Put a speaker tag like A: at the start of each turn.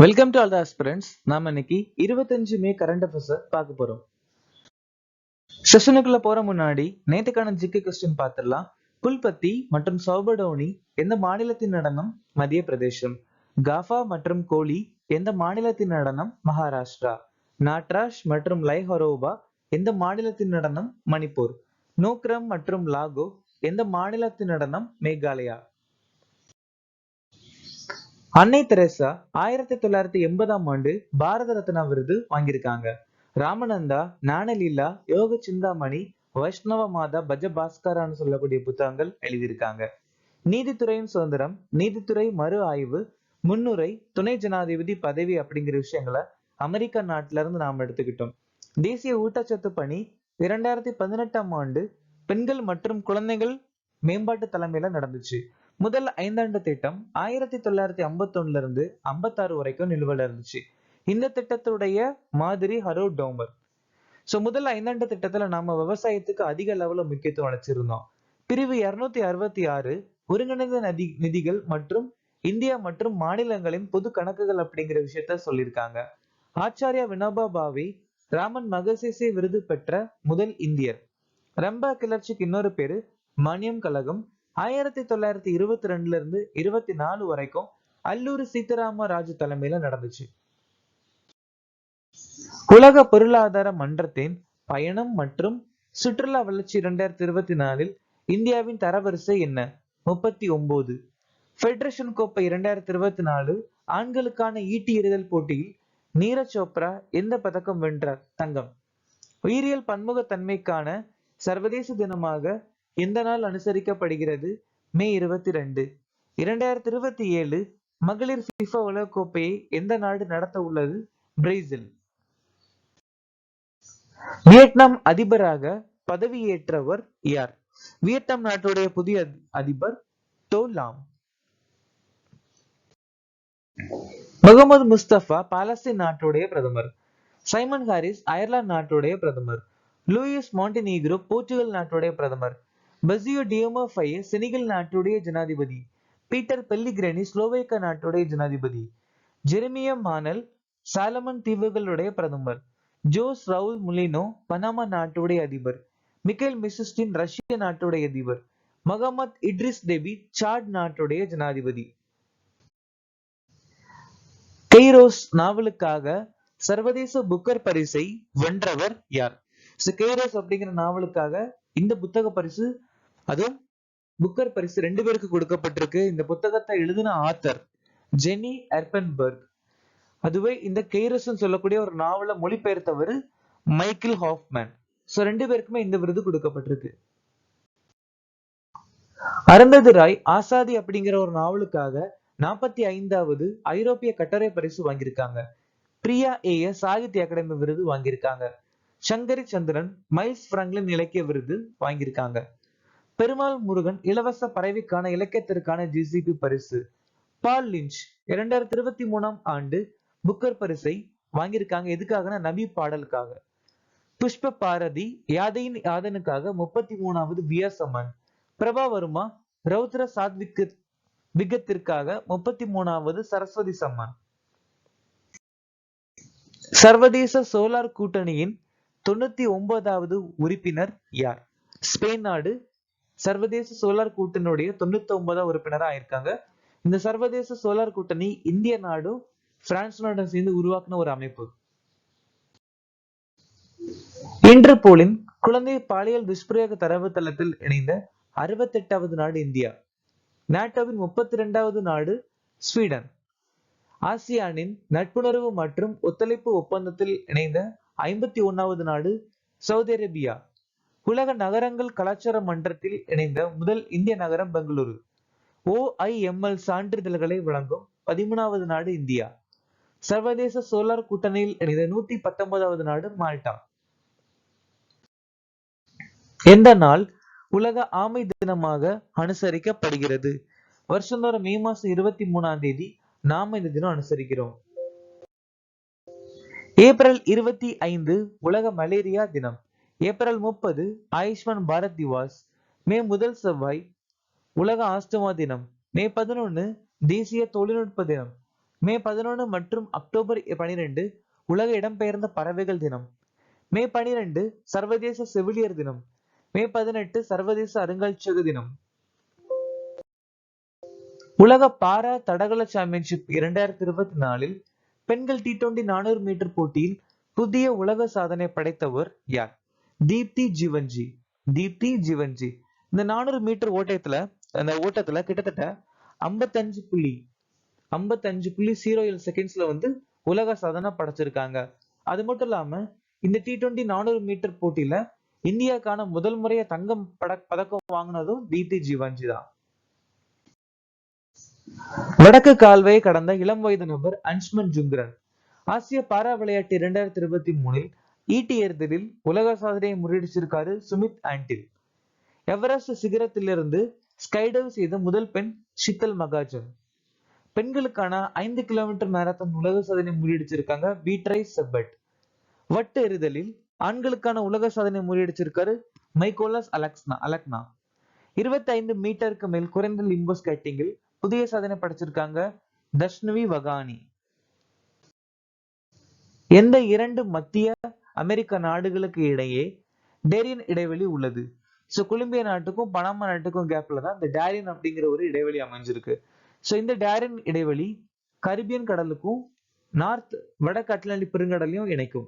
A: Welcome to all the aspirants. நாம இன்னைக்கு 25 மே current affairs பார்க்க போறோம். செஷனுக்குள்ள போற முன்னாடி நேத்துக்கான ஜிகே கொஸ்டின் பார்த்துடலாம். புல்பத்தி மற்றும் சௌபடோனி எந்த மாநிலத்தின் நடனம்? மத்திய பிரதேசம். காஃபா மற்றும் கோலி எந்த மாநிலத்தின் நடனம்? மகாராஷ்டிரா. நாட்ராஷ் மற்றும் லைஹரோபா எந்த மாநிலத்தின் நடனம்? மணிப்பூர். நோக்ரம் மற்றும் லாகோ எந்த மாநிலத்தின் நடனம்? மேகாலயா. அன்னை தெரசா 1980ஆம் ஆண்டு பாரத ரத்னா விருது வாங்கியிருக்காங்க. ராமநந்தா, ஞானலீலா, யோக சிந்தாமணி, வைஷ்ணவ மாதா, பஜ பாஸ்கரான்னு சொல்லக்கூடிய புத்தகங்கள் எழுதியிருக்காங்க. நீதித்துறையின் சுதந்திரம், நீதித்துறை மறு ஆய்வு, முன்னுரை, துணை ஜனாதிபதி பதவி அப்படிங்கிற விஷயங்களை அமெரிக்கா நாட்டில இருந்து நாம எடுத்துக்கிட்டோம். தேசிய ஊட்டச்சத்து பணி 2018ஆம் ஆண்டு பெண்கள் மற்றும் குழந்தைகள் மேம்பாட்டு தலைமையில நடந்துச்சு. முதல் 5 ஆண்டு திட்டம் 1951 இருந்து 56 வரைக்கும் நிலுவையில் இருந்துச்சு. இந்த திட்டத்துடைய மாதிரி ஹரோட் டோமர். முதல் 5 ஆண்டு திட்டத்துல நாம விவசாயத்துக்கு அதிக லெவல்ல முக்கியத்துவம் அளிச்சிருந்தோம். பிரிவு 266 ஒருங்கிணைந்த நிதிகள் மற்றும் இந்தியா மற்றும் மாநிலங்களின் பொது கணக்குகள் அப்படிங்கிற விஷயத்த சொல்லியிருக்காங்க. ஆச்சாரியா வினோபா பாவே ராமன் மகசேசே விருது பெற்ற முதல் இந்தியர். ரம்பா கிளர்ச்சிக்கு இன்னொரு பேரு மானியம் கழகம். 1922 இருந்து 24 வரைக்கும் அல்லூரி சீதாராம ராஜு தலைமையில நடந்துச்சு. உலக பொருளாதார மன்றத்தின் பயணம் மற்றும் சுற்றுலா வளர்ச்சி 2024 இந்தியாவின் தரவரிசை என்ன? 39. ஃபெடரேஷன் கோப்பை 2024 ஆண்களுக்கான ஈட்டி எறிதல் போட்டியில் நீரஜ் சோப்ரா எந்த பதக்கம் வென்றார்? தங்கம். உயிரியல் பன்முகத்தன்மைக்கான சர்வதேச தினமாக எந்த நாள் அனுசரிக்கப்படுகிறது? மே 22. 2027 மகளிர் ஃபிஃபா உலகக்கோப்பையை எந்த நாடு நடத்த உள்ளது? பிரேசில். வியட்நாம் அதிபராக பதவியேற்றவர் யார்? வியட்நாம் நாட்டுடைய புதிய அதிபர் டோ லாம். முகமது முஸ்தபா பாலஸ்தீன் நாட்டுடைய பிரதமர். சைமன் ஹாரிஸ் அயர்லாந்து நாட்டுடைய பிரதமர். லூயிஸ் மாண்டினீக்ரோ போர்ச்சுகல் நாட்டுடைய பிரதமர். பசியோ டியோமோ ஃபையே செனிகல் நாட்டுடைய ஜனாதிபதி. பீட்டர் பெல்லிகிரேனி ஸ்லோவேக்கியா நாட்டுடைய ஜனாதிபதி. ஜெரமியா மானல் சாலமன் தீவுகளுடைய பிரதமர். ஜோஸ் ரவுல் முலினோ பனாமா நாட்டுடைய அதிபர். மிக்கேல் மிசிஸ்டின் ரஷ்ய நாட்டுடைய அதிபர். முகமது இட்ரிஸ் டெபி சாட் நாட்டுடைய ஜனாதிபதி. கெய்ரோஸ் நாவலுக்காக சர்வதேச புக்கர் பரிசை வென்றவர் யார்? கெய்ரோஸ் அப்படிங்கிற நாவலுக்காக இந்த புத்தக பரிசு, அதுவும் புக்கர் பரிசு 2 பேருக்கு கொடுக்கப்பட்டிருக்கு. இந்த புத்தகத்தை எழுதின ஆத்தர் ஜெனி எர்பன்பர்க். அதுவே இந்த கெய்ரோஸ் சொல்லக்கூடிய ஒரு நாவலை மொழிபெயர்த்தவர் மைக்கேல் ஹாஃப்மேன். 2 பேருக்குமே இந்த விருது கொடுக்கப்பட்டிருக்கு. அருந்ததி ராய் ஆசாதி அப்படிங்கிற ஒரு நாவலுக்காக 45வது ஐரோப்பிய கட்டுரை பரிசு வாங்கியிருக்காங்க. பிரியா ஏஎஸ் சாகித்ய அகாடமி விருது வாங்கியிருக்காங்க. சங்கரி சந்திரன் மைல்ஸ் பிராங்க்லின் இலக்கிய விருது வாங்கியிருக்காங்க. பெருமாள் முருகன் இலவச பறவைக்கான இலக்கியத்திற்கான ஜிசிபி பரிசு. பால் லிஞ்ச் 2023ஆம் ஆண்டு புக்கர் பரிசை வாங்கியிருக்காங்க. எதுக்காகனா நபி பாடலுக்காக. புஷ்ப பாரதி யாதையின் யாதனுக்காக 33வது வியாசமன். பிரபா வர்மா ரௌத்ர விகத்திற்காக 33வது சரஸ்வதி சம்மான். சர்வதேச சோலார் கூட்டணியின் 99வது உறுப்பினர் யார்? ஸ்பெயின் நாடு சர்வதேச சோலார் கூட்டணியுடைய 99வது உறுப்பினரா ஆயிருக்காங்க. இந்த சர்வதேச சோலார் கூட்டணி இந்திய நாடும் பிரான்ஸ் நாடும் சேர்ந்து உருவாக்குன ஒரு அமைப்பு. இன்டர்போலின் குழந்தை பாலியல் துஷ்பிரயோக தரவுத்தளத்தில் இணைந்த 68வது நாடு இந்தியா. நாட்டோவின் 32வது நாடு ஸ்வீடன். ஆசியானின் நட்புணர்வு மற்றும் ஒத்துழைப்பு ஒப்பந்தத்தில் இணைந்த 51வது நாடு சவுதி அரேபியா. உலக நகரங்கள் கலாச்சார மன்றத்தில் இணைந்த முதல் இந்திய நகரம் பெங்களூரு. OIML சான்றிதழ்களை வழங்கும் 13வது நாடு இந்தியா. சர்வதேச சோலார் கூட்டணியில் இணைந்த 119வது நாடு மால்டா. எந்த நாள் உலக ஆமை தினமாக அனுசரிக்கப்படுகிறது? வருஷந்தோறும் மே மாசம் 23ஆம் தேதி நாம இந்த தினம் அனுசரிக்கிறோம். ஏப்ரல் 25 உலக மலேரியா தினம். ஏப்ரல் 30 ஆயுஷ்மான் பாரத் திவாஸ். மே 1 செவ்வாய் உலக ஆஸ்துமா தினம். மே 11 தேசிய தொழில்நுட்ப தினம். மே 11 மற்றும் அக்டோபர் 12 உலக இடம்பெயர்ந்த பறவைகள் தினம். மே 12 சர்வதேச செவிலியர் தினம். மே 18 சர்வதேச அருங்காட்சியக தினம். உலக பாரா தடகள சாம்பியன்ஷிப் 2024 பெண்கள் T20 400 மீட்டர் போட்டியில் புதிய உலக சாதனை படைத்தவர் யார்? தீப்தி ஜீவன்ஜி. தீப்தி ஜீவன்ஜி. இந்த 400 மீட்டர் ஓட்டத்துல கிட்டத்தட்ட 55.07 செகண்ட்ஸ்ல உலக சாதனை படைச்சிருக்காங்க. அது மட்டும் இல்லாம இந்த T20 400 மீட்டர் போட்டியில இந்தியாக்கான முதல் முறையா தங்கம் பதக்கம் வாங்கினதும் தீப்தி ஜீவன்ஜி தான். வடக்கு கால்வாயை கடந்த இளம் வயது நபர் அன்சுமன் ஜுங்கரன். ஆசிய பாரா விளையாட்டு 2023 ஈட்டி எறிதலில் உலக சாதனையை முறியடிச்சிருக்காரு சுமித் ஆண்டில். எவரெஸ்ட் சிகரத்திலிருந்து ஸ்கைடைவ் செய்த முதல் பெண் ஷித்தல் மகாஜன். பெண்களுக்கான 5 கிலோமீட்டர் மாரத்தான் உலக சாதனை முறியடிச்சிருக்காங்க பீட்ரைஸ் செப்பட். வட்டு எறிதலில் ஆண்களுக்கான உலக சாதனை முறியடிச்சிருக்காரு மைக்கோலஸ் அலக்னா. 25 மீட்டருக்கு மேல் குறைந்த லிம்போ ஸ்கேட்டிங்கில் புதிய சாதனை படைச்சிருக்காங்க தஷ்னவி வகானி. எந்த 2 மத்திய அமெரிக்க நாடுகளுக்கு இடையே டேரியன் இடைவெளி உள்ளது? சோ கொலம்பியா நாட்டுக்கும் பனாமா நாட்டுக்கும் கேப்ல தான் இந்த டேரியன் அப்படிங்கிற ஒரு இடைவெளி அமைஞ்சிருக்கு. சோ இந்த டேரியன் இடைவெளி கரிபியன் கடலுக்கும் வடக்கு அட்லாண்டிக் பெருங்கடலையும் இணைக்கும்.